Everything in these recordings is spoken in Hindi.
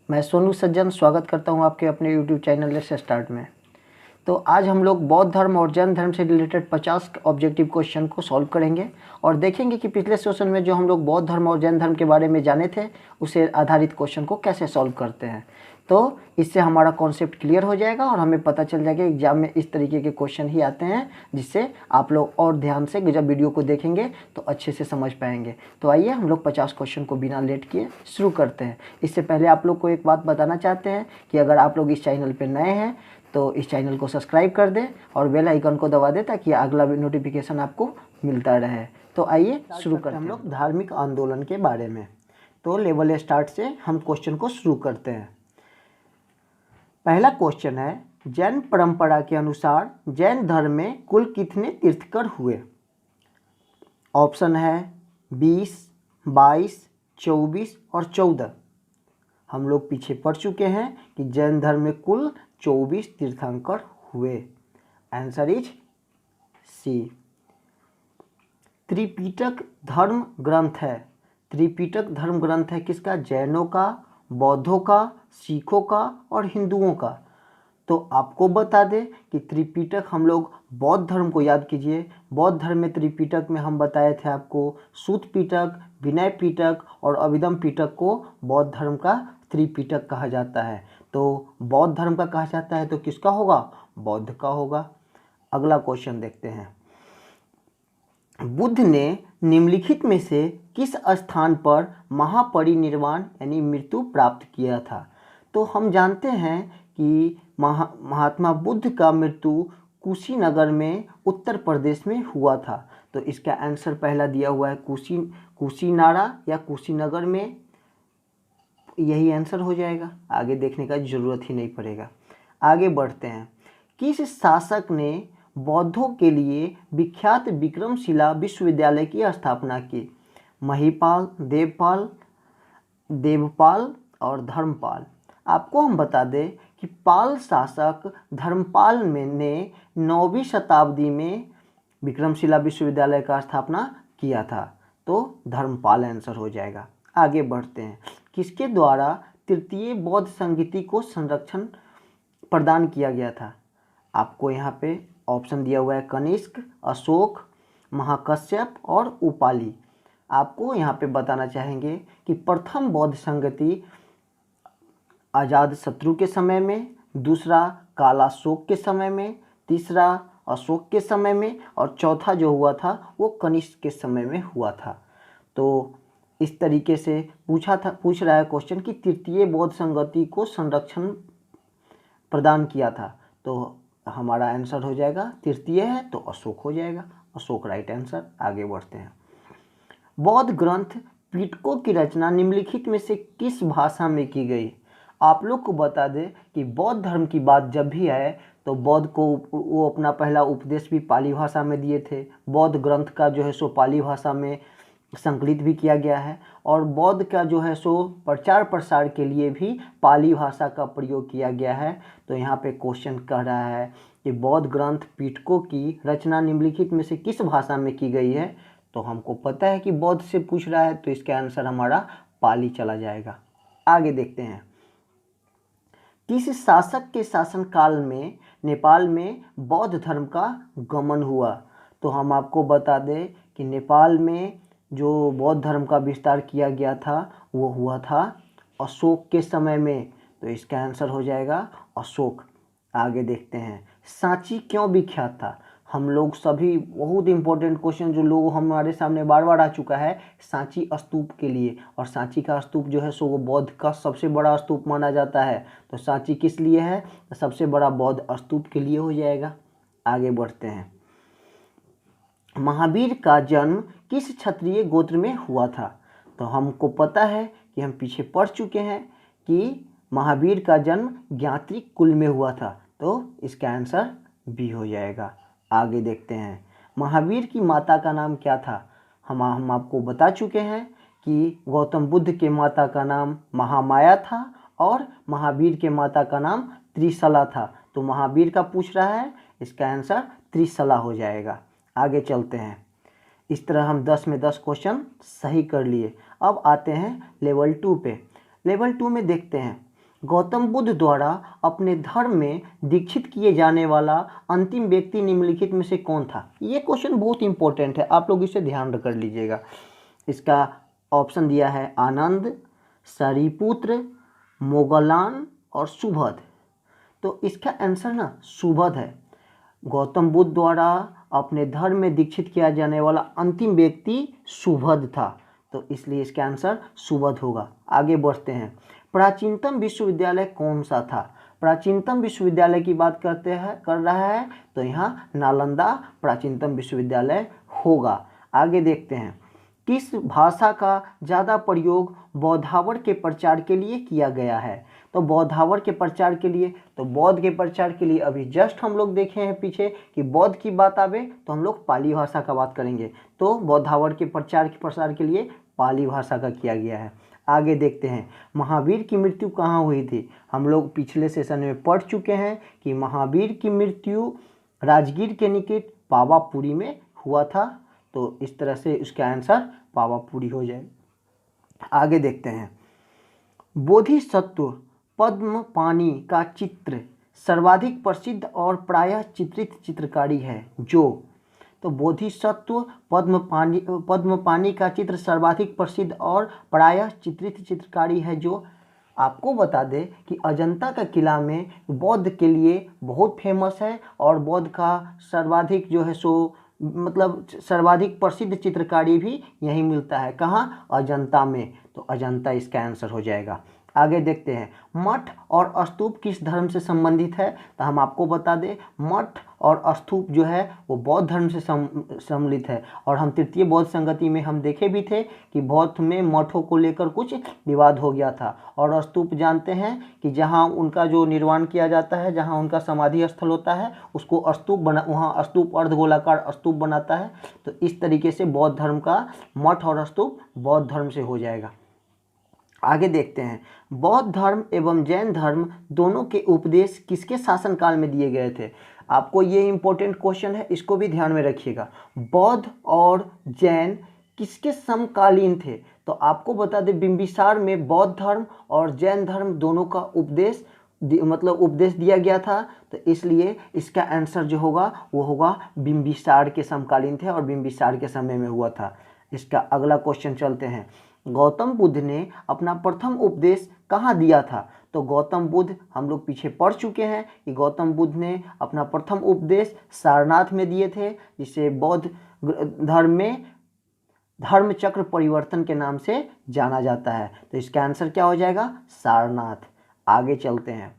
मैं सोनू सज्जन स्वागत करता हूं आपके अपने यूट्यूब चैनल लेट्स स्टार्ट में। तो आज हम लोग बौद्ध धर्म और जैन धर्म से रिलेटेड 50 ऑब्जेक्टिव क्वेश्चन को सॉल्व करेंगे और देखेंगे कि पिछले सेशन में जो हम लोग बौद्ध धर्म और जैन धर्म के बारे में जाने थे उसे आधारित क्वेश्चन को कैसे सॉल्व करते हैं। तो इससे हमारा कॉन्सेप्ट क्लियर हो जाएगा और हमें पता चल जाएगा एग्जाम में इस तरीके के क्वेश्चन ही आते हैं, जिससे आप लोग और ध्यान से जब वीडियो को देखेंगे तो अच्छे से समझ पाएंगे। तो आइए हम लोग 50 क्वेश्चन को बिना लेट किए शुरू करते हैं। इससे पहले आप लोग को एक बात बताना चाहते हैं कि अगर आप लोग इस चैनल पर नए हैं तो इस चैनल को सब्सक्राइब कर दें और बेल आइकन को दबा दें ताकि अगला नोटिफिकेशन आपको मिलता रहे। तो आइए शुरू करते हैं हम लोग धार्मिक आंदोलन के बारे में। तो लेवल स्टार्ट से हम क्वेश्चन को शुरू करते हैं। पहला क्वेश्चन है, जैन परंपरा के अनुसार जैन धर्म में कुल कितने तीर्थंकर हुए? ऑप्शन है 20, 22, 24 और 14। हम लोग पीछे पढ़ चुके हैं कि जैन धर्म में कुल 24 तीर्थंकर हुए। आंसर इज सी। त्रिपिटक धर्म ग्रंथ है। त्रिपिटक धर्म ग्रंथ है किसका? जैनों का, बौद्धों का, सिखों का और हिंदुओं का। तो आपको बता दें कि त्रिपिटक हम लोग बौद्ध धर्म को याद कीजिए। बौद्ध धर्म में त्रिपिटक में हम बताए थे आपको सूत पिटक, विनय पिटक और अभिधम पिटक को बौद्ध धर्म का त्रिपिटक कहा जाता है। तो बौद्ध धर्म का कहा जाता है तो किसका होगा? बौद्ध का होगा। अगला क्वेश्चन देखते हैं। बुद्ध ने निम्नलिखित में से किस स्थान पर महापरिनिर्वाण यानी मृत्यु प्राप्त किया था? तो हम जानते हैं कि महात्मा बुद्ध का मृत्यु कुशीनगर में उत्तर प्रदेश में हुआ था। तो इसका आंसर पहला दिया हुआ है कुशीनारा या कुशीनगर में, यही आंसर हो जाएगा। आगे देखने का जरूरत ही नहीं पड़ेगा। आगे बढ़ते हैं। किस शासक ने बौद्धों के लिए विख्यात विक्रमशिला विश्वविद्यालय की स्थापना की? महिपाल, देवपाल और धर्मपाल। आपको हम बता दें कि पाल शासक धर्मपाल ने 9वीं शताब्दी में विक्रमशिला विश्वविद्यालय का स्थापना किया था। तो धर्मपाल आंसर हो जाएगा। आगे बढ़ते हैं। किसके द्वारा तृतीय बौद्ध संगीति को संरक्षण प्रदान किया गया था? आपको यहाँ पे ऑप्शन दिया हुआ है कनिष्क, अशोक, महाकश्यप और उपाली। आपको यहाँ पे बताना चाहेंगे कि प्रथम बौद्ध संगति अजातशत्रु के समय में, दूसरा कालाशोक के समय में, तीसरा अशोक के समय में और चौथा जो हुआ था वो कनिष्क के समय में हुआ था। तो इस तरीके से पूछ रहा है क्वेश्चन कि तृतीय बौद्ध संगति को संरक्षण प्रदान किया था। तो हमारा आंसर हो जाएगा, तृतीय है तो अशोक हो जाएगा। Ashok right answer. आगे बढ़ते हैं। बौद्ध ग्रंथ पिटकों की रचना निम्नलिखित में से किस भाषा में की गई? आप लोग को बता दें कि बौद्ध धर्म की बात जब भी आए तो बौद्ध को वो अपना पहला उपदेश भी पाली भाषा में दिए थे। बौद्ध ग्रंथ का जो है सो पाली भाषा में संकलित भी किया गया है और बौद्ध का जो है सो प्रचार प्रसार के लिए भी पाली भाषा का प्रयोग किया गया है। तो यहाँ पे क्वेश्चन कह रहा है कि बौद्ध ग्रंथ पिटकों की रचना निम्नलिखित में से किस भाषा में की गई है? तो हमको पता है कि बौद्ध से पूछ रहा है तो इसका आंसर हमारा पाली चला जाएगा। आगे देखते हैं। किस शासक के शासनकाल में नेपाल में बौद्ध धर्म का गमन हुआ? तो हम आपको बता दें कि नेपाल में जो बौद्ध धर्म का विस्तार किया गया था वो हुआ था अशोक के समय में। तो इसका आंसर हो जाएगा अशोक। आगे देखते हैं। सांची क्यों विख्यात था? हम लोग सभी बहुत इंपॉर्टेंट क्वेश्चन जो लोग हमारे सामने बार बार आ चुका है सांची स्तूप के लिए। और सांची का स्तूप जो है सो वो बौद्ध का सबसे बड़ा स्तूप माना जाता है। तो सांची किस लिए है? तो सबसे बड़ा बौद्ध स्तूप के लिए हो जाएगा। आगे बढ़ते हैं। महावीर का जन्म किस क्षत्रिय गोत्र में हुआ था? तो हमको पता है कि हम पीछे पढ़ चुके हैं कि महावीर का जन्म ज्ञात्रिक कुल में हुआ था। तो इसका आंसर बी हो जाएगा। आगे देखते हैं। महावीर की माता का नाम क्या था? हम आपको बता चुके हैं कि गौतम बुद्ध के माता का नाम महामाया था और महावीर के माता का नाम त्रिशला था। तो महावीर का पूछ रहा है, इसका आंसर त्रिशला हो जाएगा। आगे चलते हैं। इस तरह हम 10 में 10 क्वेश्चन सही कर लिए। अब आते हैं लेवल 2 पे। लेवल 2 में देखते हैं गौतम बुद्ध द्वारा अपने धर्म में दीक्षित किए जाने वाला अंतिम व्यक्ति निम्नलिखित में से कौन था? ये क्वेश्चन बहुत इंपॉर्टेंट है, आप लोग इसे ध्यान कर लीजिएगा। इसका ऑप्शन दिया है आनंद, सरिपुत्र, मोगलान और सुभद। तो इसका आंसर ना सुभद है। गौतम बुद्ध द्वारा अपने धर्म में दीक्षित किया जाने वाला अंतिम व्यक्ति सुभद था, तो इसलिए इसका आंसर सुभद होगा। आगे बढ़ते हैं। प्राचीनतम विश्वविद्यालय कौन सा था? प्राचीनतम विश्वविद्यालय की बात कर रहा है तो यहाँ नालंदा प्राचीनतम विश्वविद्यालय होगा। आगे देखते हैं। किस भाषा का ज़्यादा प्रयोग बौद्धावर्ण के प्रचार के लिए किया गया है? तो बौद्धावर्ण के प्रचार के लिए, तो बौद्ध के प्रचार के लिए अभी जस्ट हम लोग देखे हैं पीछे कि बौद्ध की बात आवे तो हम लोग पाली भाषा का बात करेंगे, तो बौद्धावर्ण के प्रसार के लिए पाली भाषा का किया गया है। आगे देखते हैं। महावीर की मृत्यु कहाँ हुई थी? हम लोग पिछले सेशन में पढ़ चुके हैं कि महावीर की मृत्यु राजगीर के निकट पावापुरी में हुआ था, तो इस तरह से उसका आंसर पावापुरी हो जाए। आगे देखते हैं। बोधिसत्व पद्मपाणि का चित्र सर्वाधिक प्रसिद्ध और प्रायः चित्रित चित्रकारी है जो? तो बोधिसत्व पद्मपाणि का चित्र सर्वाधिक प्रसिद्ध और प्रायः चित्रित चित्रकारी है जो? आपको बता दें कि अजंता का किला में बौद्ध के लिए बहुत फेमस है और बौद्ध का सर्वाधिक जो है सो मतलब सर्वाधिक प्रसिद्ध चित्रकारी भी यहीं मिलता है। कहाँ? अजंता में, तो अजंता इसका आंसर हो जाएगा। आगे देखते हैं। मठ और स्तूप किस धर्म से संबंधित है? तो हम आपको बता दें मठ और स्तूप जो है वो बौद्ध धर्म से सम्मिलित है, और हम तृतीय बौद्ध संगति में हम देखे भी थे कि बौद्ध में मठों को लेकर कुछ विवाद हो गया था, और स्तूप जानते हैं कि जहाँ उनका जो निर्माण किया जाता है, जहाँ उनका समाधि स्थल होता है उसको स्तूप वहाँ स्तूप अर्धगोलाकार स्तूप बनाता है। तो इस तरीके से बौद्ध धर्म का मठ और स्तूप बौद्ध धर्म से हो जाएगा। आगे देखते हैं। बौद्ध धर्म एवं जैन धर्म दोनों के उपदेश किसके शासनकाल में दिए गए थे? आपको ये इंपॉर्टेंट क्वेश्चन है, इसको भी ध्यान में रखिएगा। बौद्ध और जैन किसके समकालीन थे? तो आपको बता दें बिंबिसार में बौद्ध धर्म और जैन धर्म दोनों का उपदेश दिया गया था, तो इसलिए इसका आंसर जो होगा वो होगा बिंबिसार के समकालीन थे और बिंबिसार के समय में हुआ था। इसका अगला क्वेश्चन चलते हैं। गौतम बुद्ध ने अपना प्रथम उपदेश कहाँ दिया था? तो गौतम बुद्ध हम लोग पीछे पढ़ चुके हैं कि गौतम बुद्ध ने अपना प्रथम उपदेश सारनाथ में दिए थे, जिसे बौद्ध धर्म में धर्म चक्र परिवर्तन के नाम से जाना जाता है। तो इसका आंसर क्या हो जाएगा? सारनाथ। आगे चलते हैं।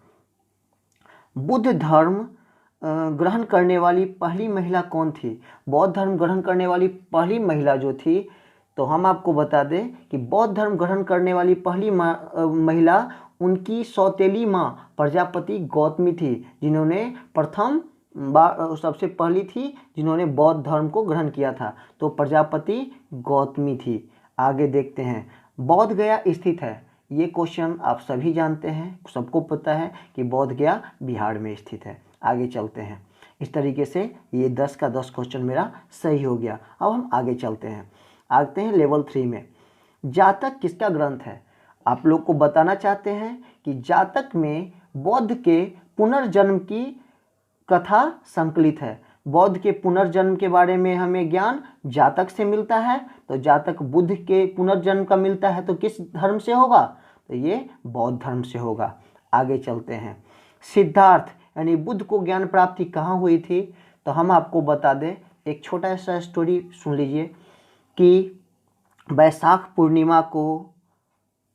बुद्ध धर्म ग्रहण करने वाली पहली महिला कौन थी? बौद्ध धर्म ग्रहण करने वाली पहली महिला जो थी, तो हम आपको बता दें कि बौद्ध धर्म ग्रहण करने वाली पहली महिला उनकी सौतेली माँ प्रजापति गौतमी थी, जिन्होंने सबसे पहली थी जिन्होंने बौद्ध धर्म को ग्रहण किया था, तो प्रजापति गौतमी थी। आगे देखते हैं। बौद्ध गया स्थित है, ये क्वेश्चन आप सभी जानते हैं, सबको पता है कि बौद्ध गया बिहार में स्थित है। आगे चलते हैं। इस तरीके से ये 10 का 10 क्वेश्चन मेरा सही हो गया। अब हम आगे चलते हैं। आते हैं लेवल 3 में। जातक किसका ग्रंथ है? आप लोग को बताना चाहते हैं कि जातक में बौद्ध के पुनर्जन्म की कथा संकलित है। बौद्ध के पुनर्जन्म के बारे में हमें ज्ञान जातक से मिलता है, तो जातक बुद्ध के पुनर्जन्म का मिलता है, तो किस धर्म से होगा? तो ये बौद्ध धर्म से होगा। आगे चलते हैं। सिद्धार्थ यानी बुद्ध को ज्ञान प्राप्ति कहाँ हुई थी? तो हम आपको बता दें, एक छोटा सा स्टोरी सुन लीजिए कि वैशाख पूर्णिमा को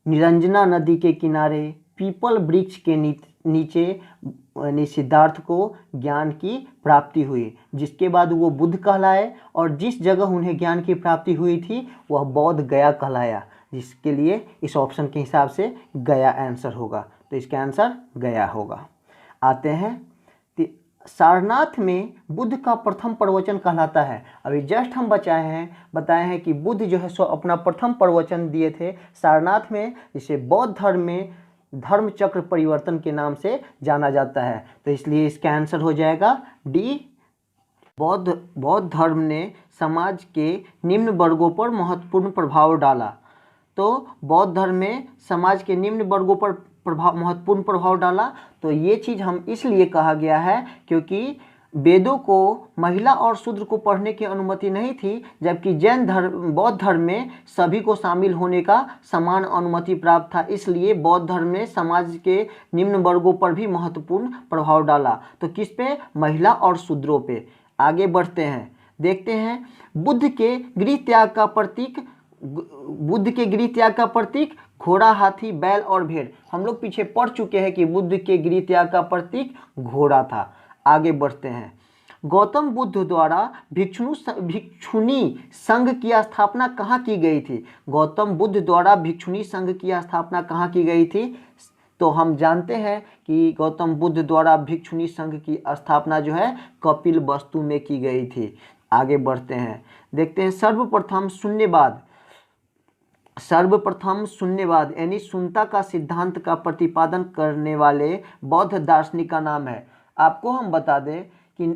निरंजना नदी के किनारे पीपल वृक्ष के नीचे सिद्धार्थ को ज्ञान की प्राप्ति हुई, जिसके बाद वो बुद्ध कहलाए, और जिस जगह उन्हें ज्ञान की प्राप्ति हुई थी वह बौद्ध गया कहलाया, जिसके लिए इस ऑप्शन के हिसाब से गया आंसर होगा। तो इसका आंसर गया होगा। आते हैं। सारनाथ में बुद्ध का प्रथम प्रवचन कहलाता है। अभी जस्ट हम बताए हैं कि बुद्ध जो है सो अपना प्रथम प्रवचन दिए थे सारनाथ में, जिसे बौद्ध धर्म में धर्म चक्र परिवर्तन के नाम से जाना जाता है, तो इसलिए इसका आंसर हो जाएगा डी। बौद्ध धर्म ने समाज के निम्न वर्गों पर महत्वपूर्ण प्रभाव डाला। तो बौद्ध धर्म में समाज के निम्न वर्गों पर महत्वपूर्ण प्रभाव डाला। तो ये चीज़ हम इसलिए कहा गया है क्योंकि वेदों को महिला और शूद्र को पढ़ने की अनुमति नहीं थी, जबकि जैन धर्म बौद्ध धर्म में सभी को शामिल होने का समान अनुमति प्राप्त था। इसलिए बौद्ध धर्म ने समाज के निम्न वर्गों पर भी महत्वपूर्ण प्रभाव डाला। तो किस पे? महिला और शूद्रों पे। आगे बढ़ते हैं, देखते हैं बुद्ध के गृह त्याग का प्रतीक घोड़ा, हाथी, बैल और भेड़। हम लोग पीछे पढ़ चुके हैं कि बुद्ध के गृह त्याग का प्रतीक घोड़ा था। आगे बढ़ते हैं, गौतम बुद्ध द्वारा भिक्षुणी संघ की स्थापना कहाँ की गई थी? गौतम बुद्ध द्वारा भिक्षुणी संघ की स्थापना कहाँ की गई थी? तो हम जानते हैं कि गौतम बुद्ध द्वारा भिक्षुणी संघ की स्थापना जो है कपिल वस्तु में की गई थी। आगे बढ़ते हैं, देखते हैं सर्वप्रथम शून्यवाद यानी शून्यता का सिद्धांत का प्रतिपादन करने वाले बौद्ध दार्शनिक का नाम है। आपको हम बता दें कि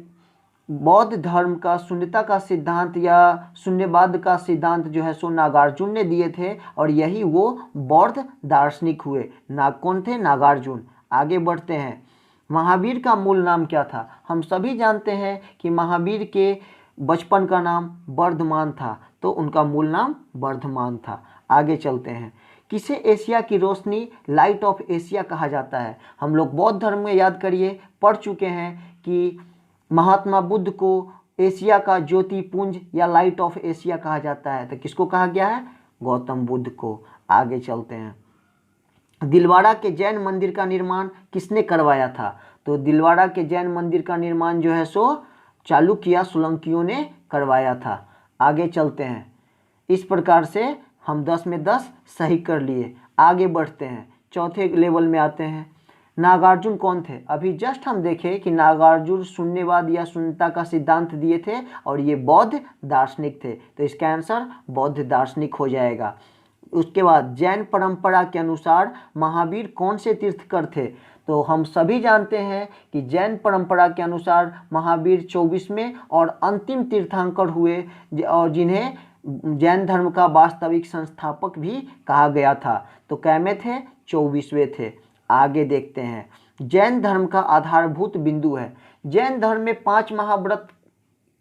बौद्ध धर्म का शून्यता का सिद्धांत या शून्यवाद का सिद्धांत जो है सो नागार्जुन ने दिए थे, और यही वो बौद्ध दार्शनिक हुए। कौन थे? नागार्जुन। आगे बढ़ते हैं, महावीर का मूल नाम क्या था? हम सभी जानते हैं कि महावीर के बचपन का नाम वर्धमान था, तो उनका मूल नाम वर्धमान था। आगे चलते हैं, किसे एशिया की रोशनी लाइट ऑफ एशिया कहा जाता है? हम लोग बौद्ध धर्म में याद करिए पढ़ चुके हैं कि महात्मा बुद्ध को एशिया का ज्योति पुंज या लाइट ऑफ एशिया कहा जाता है। तो किसको कहा गया है? गौतम बुद्ध को। आगे चलते हैं, दिलवाड़ा के जैन मंदिर का निर्माण किसने करवाया था? तो दिलवाड़ा के जैन मंदिर का निर्माण जो है सो चालुक्य सोलंकियों ने करवाया था। आगे चलते हैं, इस प्रकार से हम 10 में 10 सही कर लिए। आगे बढ़ते हैं, चौथे लेवल में आते हैं, नागार्जुन कौन थे? अभी जस्ट हम देखें कि नागार्जुन शून्यवाद या शून्यता का सिद्धांत दिए थे और ये बौद्ध दार्शनिक थे, तो इसका आंसर बौद्ध दार्शनिक हो जाएगा। उसके बाद जैन परंपरा के अनुसार महावीर कौन से तीर्थकर थे? तो हम सभी जानते हैं कि जैन परंपरा के अनुसार महावीर 24वें और अंतिम तीर्थंकर हुए, और जिन्हें जैन धर्म का वास्तविक संस्थापक भी कहा गया था। तो कै में थे? 24वें थे। आगे देखते हैं, जैन धर्म का आधारभूत बिंदु है। जैन धर्म में 5 महाव्रत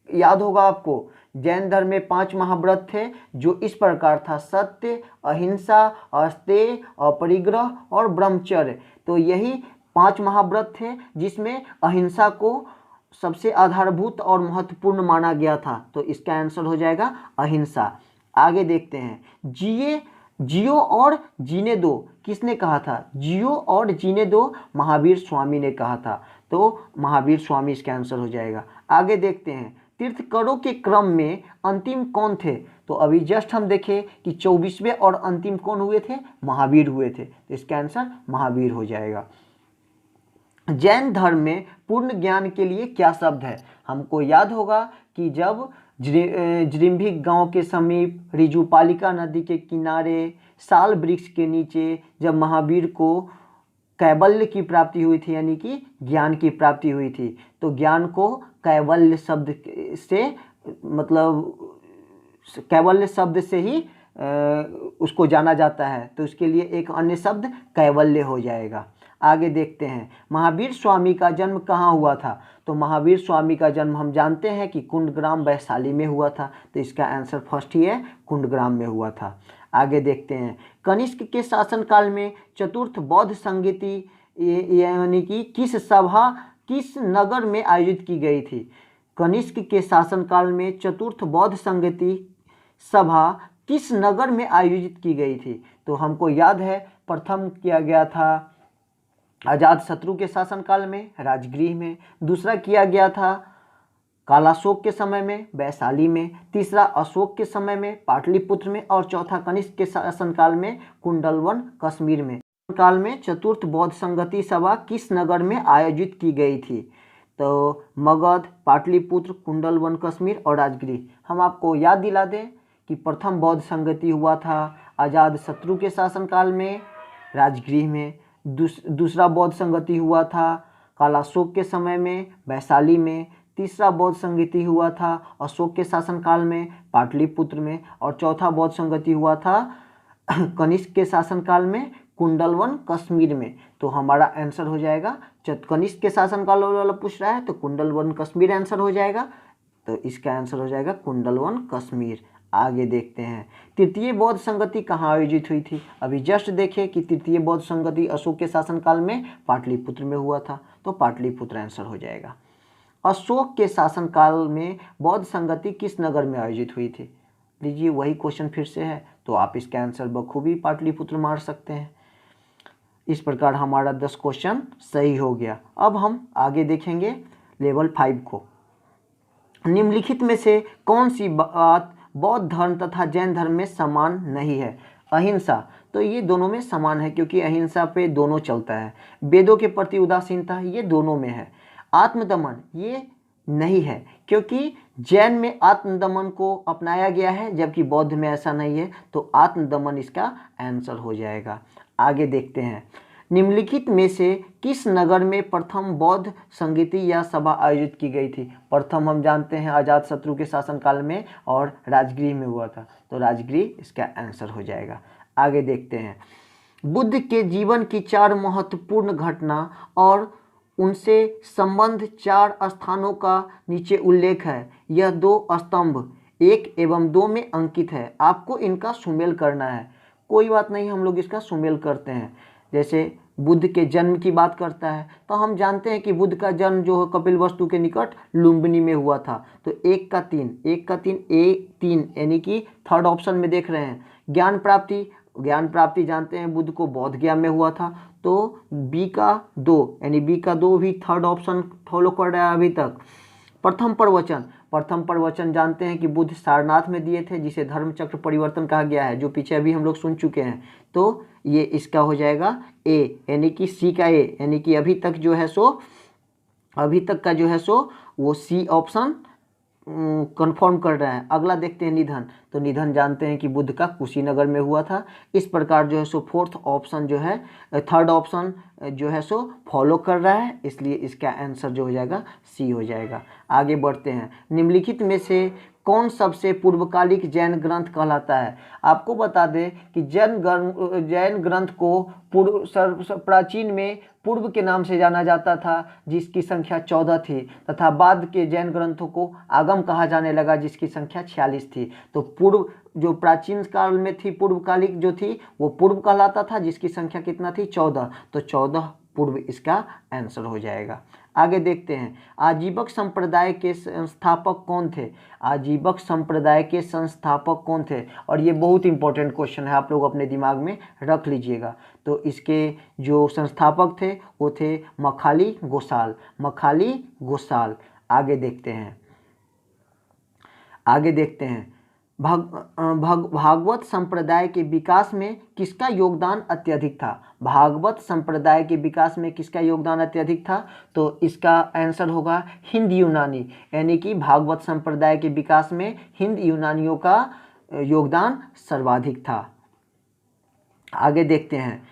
याद होगा आपको। जैन धर्म में 5 महाव्रत थे जो इस प्रकार था: सत्य, अहिंसा, अस्तेय, अपरिग्रह और ब्रह्मचर्य। तो यही 5 महाव्रत थे जिसमें अहिंसा को सबसे आधारभूत और महत्वपूर्ण माना गया था। तो इसका आंसर हो जाएगा अहिंसा। आगे देखते हैं, जियो और जीने दो किसने कहा था? जियो और जीने दो महावीर स्वामी ने कहा था। तो महावीर स्वामी इसका आंसर हो जाएगा। आगे देखते हैं, तीर्थंकरों के क्रम में अंतिम कौन थे? तो अभी जस्ट हम देखें कि 24वें और अंतिम कौन हुए थे? महावीर हुए थे। तो इसका आंसर महावीर हो जाएगा। जैन धर्म में पूर्ण ज्ञान के लिए क्या शब्द है? हमको याद होगा कि जब जृंभिक गांव के समीप ऋजुपालिका नदी के किनारे साल वृक्ष के नीचे जब महावीर को कैवल्य की प्राप्ति हुई थी, यानी कि ज्ञान की प्राप्ति हुई थी, तो ज्ञान को कैवल्य शब्द से, मतलब कैवल्य शब्द से ही उसको जाना जाता है। तो उसके लिए एक अन्य शब्द कैवल्य हो जाएगा। आगे देखते हैं, महावीर स्वामी का जन्म कहाँ हुआ था? तो महावीर स्वामी का जन्म हम जानते हैं कि कुंडग्राम वैशाली में हुआ था। तो इसका आंसर फर्स्ट ही है, कुंडग्राम में हुआ था। आगे देखते हैं, कनिष्क के शासनकाल में चतुर्थ बौद्ध संगति यानी कि किस नगर में आयोजित की गई थी? कनिष्क के शासनकाल में चतुर्थ बौद्ध संगति सभा किस नगर में आयोजित की गई थी? तो हमको याद है प्रथम किया गया था अजातशत्रु के शासनकाल में, राजगृह में। दूसरा किया गया था कालाशोक के समय में, वैशाली में। तीसरा अशोक के समय में, पाटलिपुत्र में। और चौथा कनिष्क के शासनकाल में, कुंडलवन, कश्मीर में। काल में चतुर्थ बौद्ध संगति सभा किस नगर में आयोजित की गई थी? तो मगध, पाटलिपुत्र, कुंडलवन, कश्मीर और राजगृह। हम आपको याद दिला दें कि प्रथम बौद्ध संगति हुआ था अजातशत्रु के शासनकाल में, राजगृह में। दूसरा बौद्ध संगति हुआ था कालाशोक के समय में, वैशाली में। तीसरा बौद्ध संगति हुआ था अशोक के शासनकाल में, पाटलिपुत्र में। और चौथा बौद्ध संगति हुआ था कनिष्क के शासनकाल में, कुंडलवन कश्मीर में। तो हमारा आंसर हो जाएगा, कनिष्क के शासनकाल वाला पूछ रहा है तो कुंडलवन कश्मीर आंसर हो जाएगा। तो इसका आंसर हो जाएगा कुंडलवन कश्मीर। आगे देखते हैं, तृतीय बौद्ध संगति कहाँ आयोजित हुई थी। अभी जस्ट देखे कि तृतीय बौद्ध संगति अशोक के शासनकाल में पाटलिपुत्र में हुआ था, तो पाटलिपुत्र आंसर हो जाएगा। अशोक के शासनकाल में बौद्ध संगति किस नगर में आयोजित हुई थी। लीजिए वही क्वेश्चन फिर से है, तो आप इसका आंसर बखूबी पाटलिपुत्र मार सकते हैं। इस प्रकार हमारा 10 क्वेश्चन सही हो गया। अब हम आगे देखेंगे लेवल 5 को। निम्नलिखित में से कौन सी बात बौद्ध धर्म तथा जैन धर्म में समान नहीं है। अहिंसा, तो ये दोनों में समान है क्योंकि अहिंसा पे दोनों चलता है। वेदों के प्रति उदासीनता, ये दोनों में है। आत्मदमन, ये नहीं है क्योंकि जैन में आत्मदमन को अपनाया गया है जबकि बौद्ध में ऐसा नहीं है, तो आत्मदमन इसका आंसर हो जाएगा। आगे देखते हैं, निम्नलिखित में से किस नगर में प्रथम बौद्ध संगीति या सभा आयोजित की गई थी। प्रथम हम जानते हैं अजातशत्रु के शासनकाल में और राजगृह में हुआ था, तो राजगृह इसका आंसर हो जाएगा। आगे देखते हैं, बुद्ध के जीवन की 4 महत्वपूर्ण घटना और उनसे संबंध 4 स्थानों का नीचे उल्लेख है। यह 2 स्तंभ 1 एवं 2 में अंकित है। आपको इनका सुमेल करना है। कोई बात नहीं, हम लोग इसका सुमेल करते हैं। जैसे बुद्ध के जन्म की बात करता है तो हम जानते हैं कि बुद्ध का जन्म जो है कपिलवस्तु के निकट लुम्बिनी में हुआ था। तो 1 का 3 A3 यानी कि थर्ड ऑप्शन में देख रहे हैं। ज्ञान प्राप्ति जानते हैं बुद्ध को बौद्ध गया में हुआ था, तो B का 2 यानी B का 2 भी थर्ड ऑप्शन फॉलो कर रहा है अभी तक। प्रथम प्रवचन जानते हैं कि बुद्ध सारनाथ में दिए थे, जिसे धर्म चक्र परिवर्तन कहा गया है, जो पीछे अभी हम लोग सुन चुके हैं। तो ये इसका हो जाएगा A यानी कि C का A, यानी कि अभी तक का जो है सो वो C ऑप्शन कंफर्म कर रहे हैं। अगला देखते हैं निधन। तो निधन जानते हैं कि बुद्ध का कुशीनगर में हुआ था। इस प्रकार जो है सो फोर्थ ऑप्शन जो है, थर्ड ऑप्शन जो है सो फॉलो कर रहा है, इसलिए इसका आंसर जो हो जाएगा सी हो जाएगा। आगे बढ़ते हैं, निम्नलिखित में से कौन सबसे पूर्वकालिक जैन ग्रंथ कहलाता है। आपको बता दें कि जैन ग्रंथ को प्राचीन में पूर्व के नाम से जाना जाता था, जिसकी संख्या 14 थी, तथा बाद के जैन ग्रंथों को आगम कहा जाने लगा, जिसकी संख्या 46 थी। तो पूर्व जो प्राचीन काल में थी, पूर्वकालिक जो थी वो पूर्व कहलाता था, जिसकी संख्या कितना थी 14, तो 14 पूर्व इसका आंसर हो जाएगा। आगे देखते हैं, आजीवक संप्रदाय के संस्थापक कौन थे। आजीवक संप्रदाय के संस्थापक कौन थे, और ये बहुत इंपॉर्टेंट क्वेश्चन है, आप लोग अपने दिमाग में रख लीजिएगा। तो इसके जो संस्थापक थे वो थे मखाली गोसाल। आगे देखते हैं, भागवत संप्रदाय के विकास में किसका योगदान अत्यधिक था। भागवत संप्रदाय के विकास में किसका योगदान अत्यधिक था, तो इसका आंसर होगा हिंद यूनानी, यानी कि भागवत संप्रदाय के विकास में हिंद यूनानियों का योगदान सर्वाधिक था। आगे देखते हैं,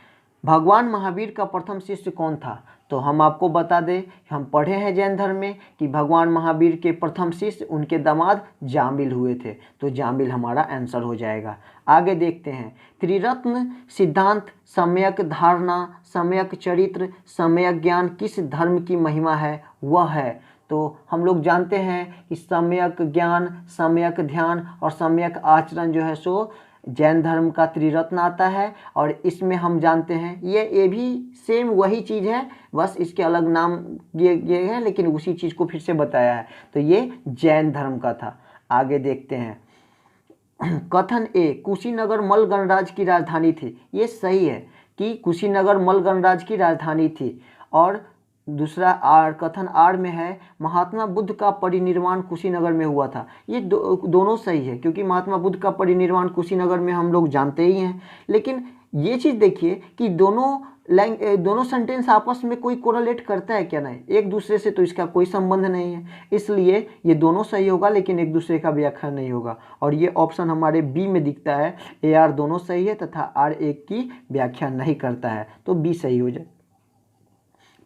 भगवान महावीर का प्रथम शिष्य कौन था। तो हम आपको बता दें, हम पढ़े हैं जैन धर्म में कि भगवान महावीर के प्रथम शिष्य उनके दामाद जामिल हुए थे, तो जामिल हमारा आंसर हो जाएगा। आगे देखते हैं, त्रिरत्न सिद्धांत, सम्यक धारणा, सम्यक चरित्र, सम्यक ज्ञान किस धर्म की महिमा है, वह है। तो हम लोग जानते हैं कि सम्यक ज्ञान, सम्यक ध्यान और सम्यक आचरण जो है सो जैन धर्म का त्रिरत्न आता है, और इसमें हम जानते हैं ये भी सेम वही चीज़ है, बस इसके अलग नाम ये है, लेकिन उसी चीज़ को फिर से बताया है। तो ये जैन धर्म का था। आगे देखते हैं, कथन ए, कुशीनगर मल्ल गणराज्य की राजधानी थी। ये सही है कि कुशीनगर मल्ल गणराज्य की राजधानी थी। और दूसरा कथन आर में है, महात्मा बुद्ध का परिनिर्वाण कुशीनगर में हुआ था। ये दोनों सही है, क्योंकि महात्मा बुद्ध का परिनिर्वाण कुशीनगर में हम लोग जानते ही हैं। लेकिन ये चीज़ देखिए कि दोनों सेंटेंस आपस में कोई कोरिलेट करता है क्या, नहीं, एक दूसरे से तो इसका कोई संबंध नहीं है, इसलिए ये दोनों सही होगा लेकिन एक दूसरे का व्याख्या नहीं होगा। और ये ऑप्शन हमारे बी में दिखता है, ए आर दोनों सही है तथा आर एक की व्याख्या नहीं करता है, तो बी सही हो जाए।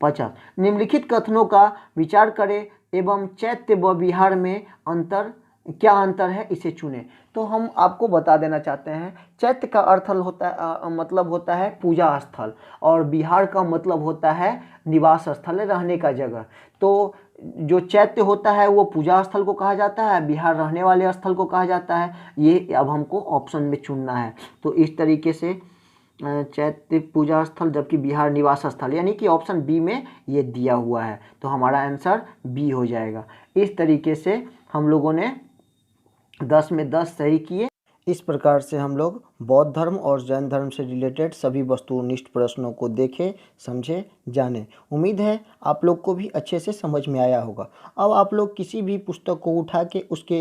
50, निम्नलिखित कथनों का विचार करें एवं चैत्य व विहार में अंतर क्या अंतर है इसे चुनें। तो हम आपको बता देना चाहते हैं, चैत्य का अर्थ होता मतलब होता है पूजा स्थल, और बिहार का मतलब होता है निवास स्थल, रहने का जगह। तो जो चैत्य होता है वो पूजा स्थल को कहा जाता है, बिहार रहने वाले स्थल को कहा जाता है। ये अब हमको ऑप्शन में चुनना है। तो इस तरीके से चैत्य पूजा स्थल, जबकि बिहार निवास स्थल, यानी कि ऑप्शन बी में ये दिया हुआ है। तो हमारा आंसर बी हो जाएगा। इस तरीके से हम लोगों ने 10 में 10 सही किए। इस प्रकार से हम लोग बौद्ध धर्म और जैन धर्म से रिलेटेड सभी वस्तुनिष्ठ प्रश्नों को देखे, समझे, जाने। उम्मीद है आप लोग को भी अच्छे से समझ में आया होगा। अब आप लोग किसी भी पुस्तक को उठा के उसके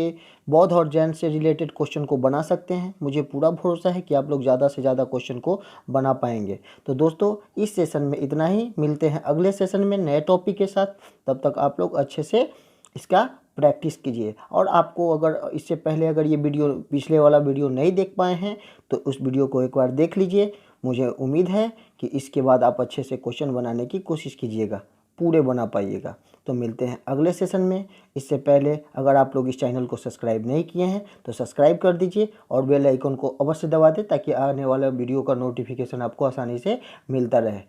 बौद्ध और जैन से रिलेटेड क्वेश्चन को बना सकते हैं। मुझे पूरा भरोसा है कि आप लोग ज़्यादा से ज़्यादा क्वेश्चन को बना पाएंगे। तो दोस्तों, इस सेशन में इतना ही। मिलते हैं अगले सेशन में नए टॉपिक के साथ। तब तक आप लोग अच्छे से इसका प्रैक्टिस कीजिए। और आपको अगर इससे पहले अगर ये वीडियो, पिछले वाला वीडियो नहीं देख पाए हैं तो उस वीडियो को एक बार देख लीजिए। मुझे उम्मीद है कि इसके बाद आप अच्छे से क्वेश्चन बनाने की कोशिश कीजिएगा, पूरे बना पाइएगा। तो मिलते हैं अगले सेशन में। इससे पहले अगर आप लोग इस चैनल को सब्सक्राइब नहीं किए हैं तो सब्सक्राइब कर दीजिए और बेल आइकन को अवश्य दबा दें, ताकि आने वाला वीडियो का नोटिफिकेशन आपको आसानी से मिलता रहे।